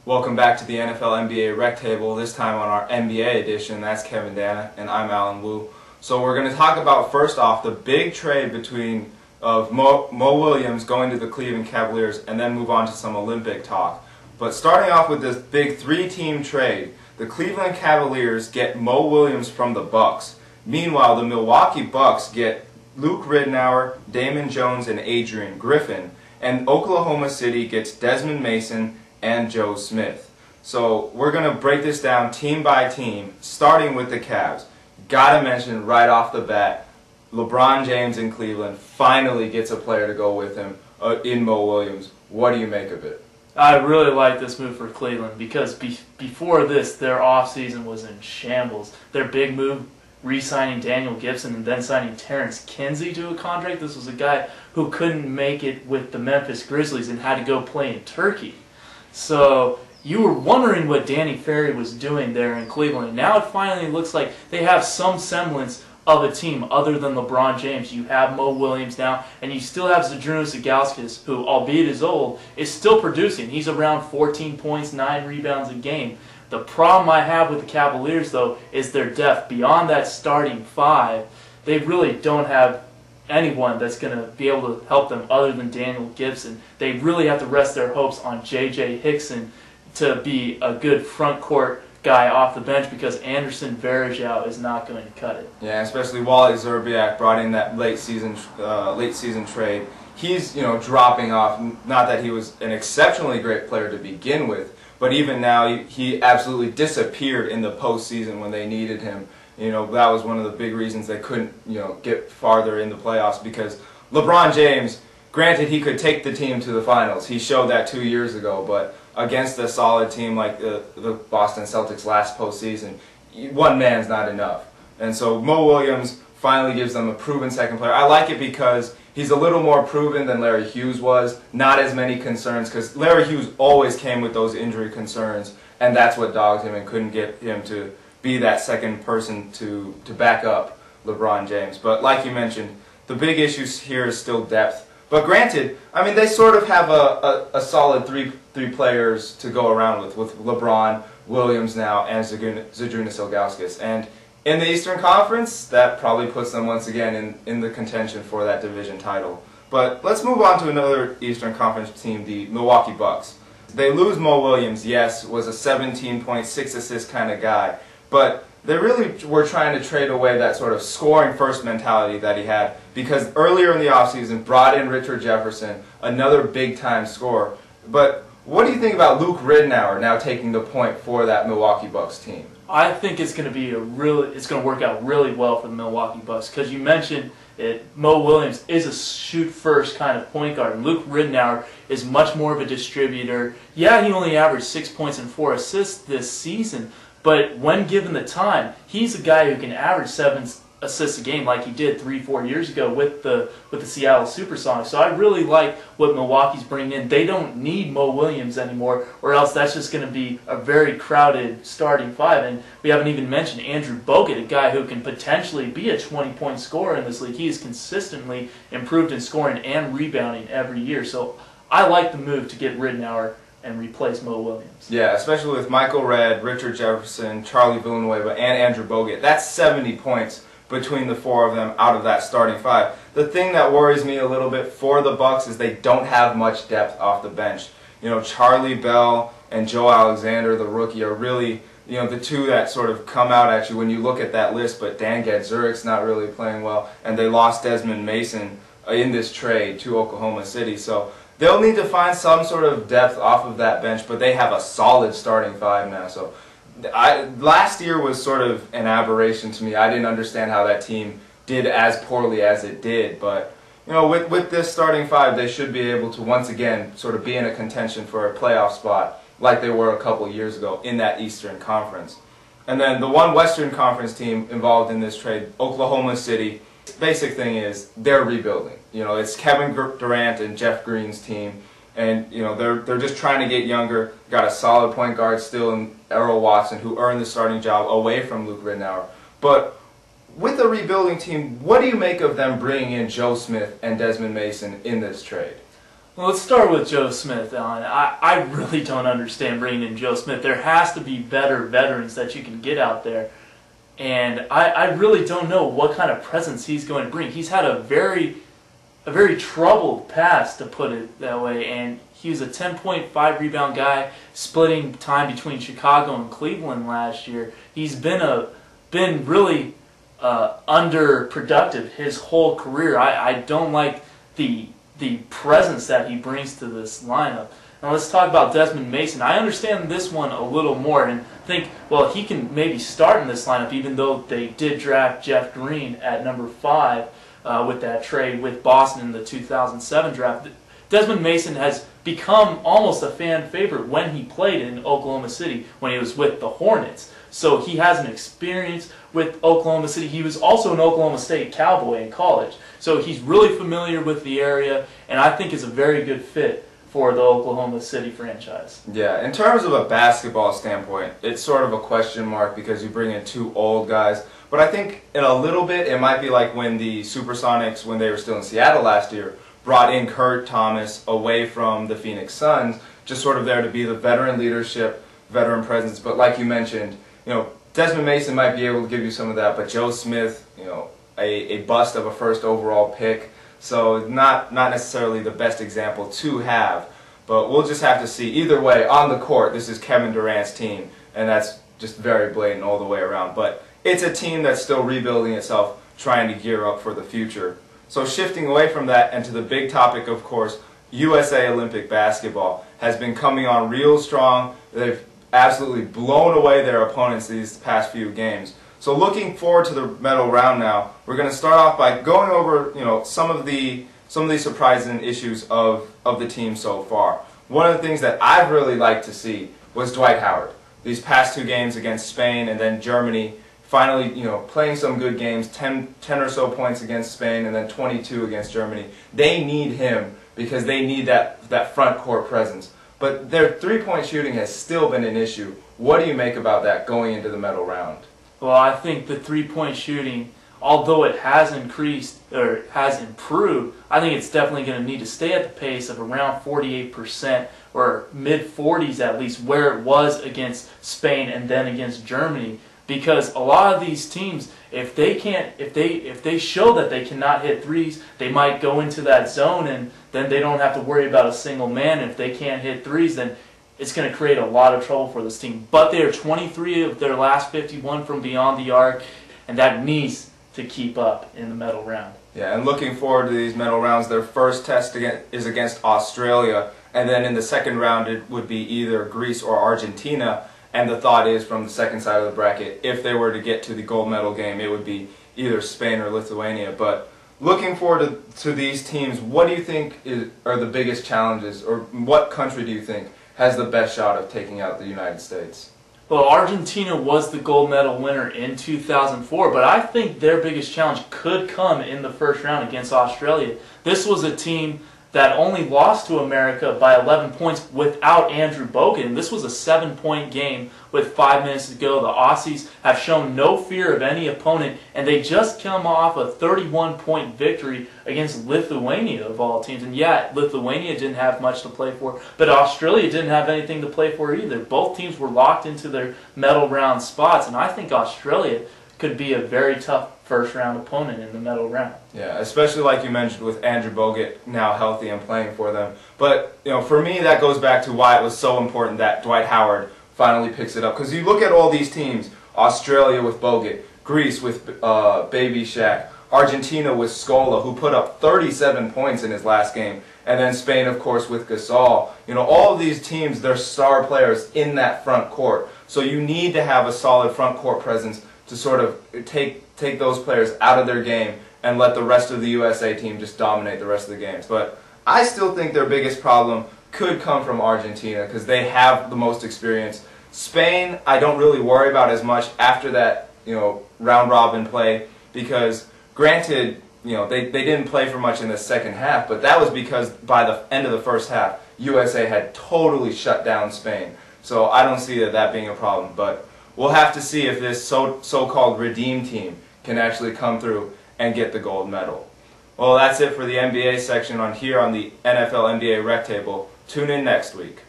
Welcome back to the NFL NBA Rectable, this time on our NBA edition. That's Kevin Dana, and I'm Alan Wu. So we're going to talk about, first off, the big trade between Mo Williams going to the Cleveland Cavaliers, and then move on to some Olympic talk. But starting off with this big three-team trade, the Cleveland Cavaliers get Mo Williams from the Bucks. Meanwhile, the Milwaukee Bucks get Luke Ridnour, Damon Jones, and Adrian Griffin. And Oklahoma City gets Desmond Mason and Joe Smith. So we're going to break this down team by team, starting with the Cavs. Gotta mention right off the bat, LeBron James in Cleveland finally gets a player to go with him in Mo Williams. What do you make of it? I really like this move for Cleveland because before this, their offseason was in shambles. Their big move, re-signing Daniel Gibson and then signing Terrence Kinsey to a contract. This was a guy who couldn't make it with the Memphis Grizzlies and had to go play in Turkey. So you were wondering what Danny Ferry was doing there in Cleveland. Now it finally looks like they have some semblance of a team other than LeBron James. You have Mo Williams now, and you still have Zydrunas Ilgauskas, who, albeit is old, is still producing. He's around 14 points, 9 rebounds a game. The problem I have with the Cavaliers, though, is their depth. Beyond that starting five, they really don't have anyone that's going to be able to help them other than Daniel Gibson. They really have to rest their hopes on J.J. Hickson to be a good front court guy off the bench because Anderson Varejao is not going to cut it. Yeah, especially Wally Szczerbiak brought in that late season trade. He's dropping off. Not that he was an exceptionally great player to begin with, but even now he absolutely disappeared in the postseason when they needed him. That was one of the big reasons they couldn't, get farther in the playoffs, because LeBron James, granted he could take the team to the finals. He showed that 2 years ago, but against a solid team like the Boston Celtics last postseason, one man's not enough. And so Mo Williams finally gives them a proven second player. I like it because he's a little more proven than Larry Hughes was. Not as many concerns, because Larry Hughes always came with those injury concerns, and that's what dogged him and couldn't get him to be that second person to back up LeBron James. But like you mentioned, the big issue here is still depth. But granted, I mean, they sort of have a solid three players to go around with LeBron, Williams now, and Zydrunas Ilgauskas. And in the Eastern Conference, that probably puts them once again in the contention for that division title. But let's move on to another Eastern Conference team, the Milwaukee Bucks. They lose Mo Williams, yes, was a 17.6 assist kind of guy. But they really were trying to trade away that sort of scoring first mentality that he had, because earlier in the offseason brought in Richard Jefferson, another big time scorer. But what do you think about Luke Ridnour now taking the point for that Milwaukee Bucks team? I think it's going to work out really well for the Milwaukee Bucks, because you mentioned it, Mo Williams is a shoot-first kind of point guard, and Luke Ridnour is much more of a distributor. Yeah, he only averaged 6 points and 4 assists this season, but when given the time, he's a guy who can average 7 assists a game like he did 3-4 years ago with the Seattle Supersonics. So I really like what Milwaukee's bringing in. They don't need Mo Williams anymore, or else that's just going to be a very crowded starting five. And we haven't even mentioned Andrew Bogut, a guy who can potentially be a 20-point scorer in this league. He has consistently improved in scoring and rebounding every year. So I like the move to get Ridnour and replace Mo Williams. Yeah, especially with Michael Redd, Richard Jefferson, Charlie Villanueva, and Andrew Bogut. That's 70 points between the four of them out of that starting five. The thing that worries me a little bit for the Bucks is they don't have much depth off the bench. Charlie Bell and Joe Alexander, the rookie, are really the two that sort of come out at you when you look at that list, but Dan Gadzurik's not really playing well, and they lost Desmond Mason in this trade to Oklahoma City. So they'll need to find some sort of depth off of that bench, but they have a solid starting five now. So last year was sort of an aberration to me. I didn't understand how that team did as poorly as it did, but with this starting five, they should be able to once again sort of be in a contention for a playoff spot like they were a couple years ago in that Eastern Conference. And then the one Western Conference team involved in this trade, Oklahoma City. Basic thing is they're rebuilding. It's Kevin Durant and Jeff Green's team, and they're just trying to get younger. Got a solid point guard still in Errol Watson, who earned the starting job away from Luke Ridnour. But with a rebuilding team, what do you make of them bringing in Joe Smith and Desmond Mason in this trade? Well, let's start with Joe Smith. I really don't understand bringing in Joe Smith. There has to be better veterans that you can get out there. And I really don't know what kind of presence he's going to bring. He's had a very troubled past, to put it that way. And he was a 10.5 rebound guy, splitting time between Chicago and Cleveland last year. He's been really underproductive his whole career. I don't like the presence that he brings to this lineup. Now let's talk about Desmond Mason. I understand this one a little more and think, well, he can maybe start in this lineup, even though they did draft Jeff Green at number 5 with that trade with Boston in the 2007 draft. Desmond Mason has become almost a fan favorite when he played in Oklahoma City when he was with the Hornets. So he has an experience with Oklahoma City. He was also an Oklahoma State Cowboy in college. So he's really familiar with the area, and I think is a very good fit for the Oklahoma City franchise. Yeah, in terms of a basketball standpoint, it's sort of a question mark because you bring in 2 old guys. But I think in a little bit, it might be like when the Supersonics, when they were still in Seattle last year, brought in Kurt Thomas away from the Phoenix Suns, just sort of there to be the veteran leadership, veteran presence. But like you mentioned, Desmond Mason might be able to give you some of that, but Joe Smith, a bust of a first overall pick, so not necessarily the best example to have. But we'll just have to see. Either way, on the court, this is Kevin Durant's team, and that's just very blatant all the way around. But it's a team that's still rebuilding itself, trying to gear up for the future. So shifting away from that and to the big topic, of course, USA Olympic basketball has been coming on real strong. They've absolutely blown away their opponents these past few games. So looking forward to the medal round now, we're going to start off by going over some of the surprising issues of the team so far. One of the things that I've really liked to see was Dwight Howard. These past 2 games against Spain and then Germany, finally, playing some good games, 10 or so points against Spain and then 22 against Germany. They need him because they need that front court presence. But their 3-point shooting has still been an issue. What do you make about that going into the medal round? Well, I think the 3-point shooting, although it has increased or has improved, I think it's definitely going to need to stay at the pace of around 48% or mid-40s at least, where it was against Spain and then against Germany. Because a lot of these teams, if they show that they cannot hit threes, they might go into that zone and then they don't have to worry about a single man. If they can't hit threes, then it's going to create a lot of trouble for this team. But they are 23 of their last 51 from beyond the arc, and that needs to keep up in the medal round. Yeah, and looking forward to these medal rounds. Their first test is against Australia, and then in the second round it would be either Greece or Argentina. And the thought is, from the second side of the bracket, if they were to get to the gold medal game, it would be either Spain or Lithuania. But looking forward to these teams, what do you think are the biggest challenges, or what country do you think has the best shot of taking out the United States? Well, Argentina was the gold medal winner in 2004, but I think their biggest challenge could come in the first round against Australia. This was a team that only lost to America by 11 points without Andrew Bogut. This was a 7-point game with 5 minutes to go. The Aussies have shown no fear of any opponent, and they just come off a 31-point victory against Lithuania, of all teams. And yeah, Lithuania didn't have much to play for, but Australia didn't have anything to play for either. Both teams were locked into their medal round spots, and I think Australia could be a very tough first-round opponent in the medal round. Yeah, especially like you mentioned with Andrew Bogut now healthy and playing for them. But for me, that goes back to why it was so important that Dwight Howard finally picks it up. Because you look at all these teams: Australia with Bogut, Greece with Baby Shaq, Argentina with Scola, who put up 37 points in his last game, and then Spain, of course, with Gasol. All of these teams, they're star players in that front court. So you need to have a solid front court presence to sort of take those players out of their game and let the rest of the USA team just dominate the rest of the games. But I still think their biggest problem could come from Argentina because they have the most experience. Spain, I don't really worry about as much after that round robin play because granted they didn't play for much in the second half, but that was because by the end of the first half USA had totally shut down Spain. So I don't see that being a problem. But we'll have to see if this so-called redeem team can actually come through and get the gold medal. Well, that's it for the NBA section on here on the NFL NBA Rectable. Tune in next week.